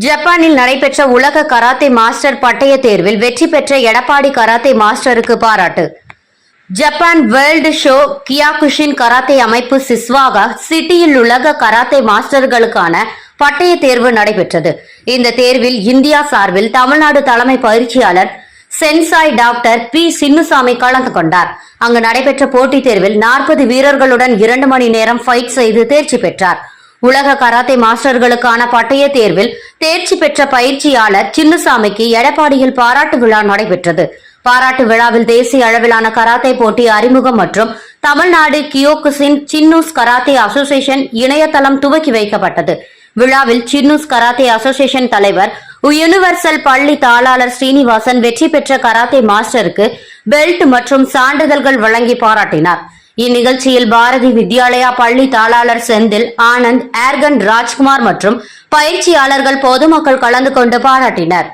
ஜப்பானில் நடைபெற்ற உலக கராத்தே மாஸ்டர் பட்டய தேர்வில் வெற்றி பெற்ற எடப்பாடி கராத்தே மாஸ்டருக்கு பாராட்டு. ஜப்பான் வேர்ல்டு ஷோ கியாகுஷின் கராத்தே அமைப்பு சிஸ்வாகா சிட்டியில் உலக கராத்தே மாஸ்டர்களுக்கான பட்டய தேர்வு நடைபெற்றது. இந்த தேர்வில் இந்தியா சார்பில் தமிழ்நாடு தலைமை பயிற்சியாளர் சென்சாய் டாக்டர் பி சின்னுசாமி கலந்து கொண்டார். அங்கு நடைபெற்ற போட்டித் தேர்வில் 40 வீரர்களுடன் 2 மணி நேரம் ஃபைட் செய்து தேர்ச்சி பெற்றார். உலக கராத்தே மாஸ்டர்களுக்கான பட்டய தேர்வில் தேர்ச்சி பெற்ற பயிற்சியாளர் சின்னுசாமிக்கு எடப்பாடியில் பாராட்டு விழா நடைபெற்றது. பாராட்டு விழாவில் தேசிய அளவிலான கராத்தே போட்டி அறிமுகம் மற்றும் தமிழ்நாடு கியோகுசின் சின்னூஸ் கராத்தே அசோசியேஷன் இணையதளம் துவக்கி வைக்கப்பட்டது. விழாவில் சின்னூஸ் கராத்தே அசோசியேஷன் தலைவர் யுனிவர்சல் பள்ளி தாளாளர் ஸ்ரீனிவாசன் வெற்றி பெற்ற கராத்தே மாஸ்டருக்கு பெல்ட் மற்றும் சான்றிதழ்கள் வழங்கி பாராட்டினார். இந்நிகழ்ச்சியில் பாரதி வித்யாலயா பள்ளி தாளாளர் செந்தில், ஆனந்த், ஏர்கன் ராஜ்குமார் மற்றும் பயிற்சியாளர்கள் பொதுமக்கள் கலந்து கொண்டு பாராட்டினர்.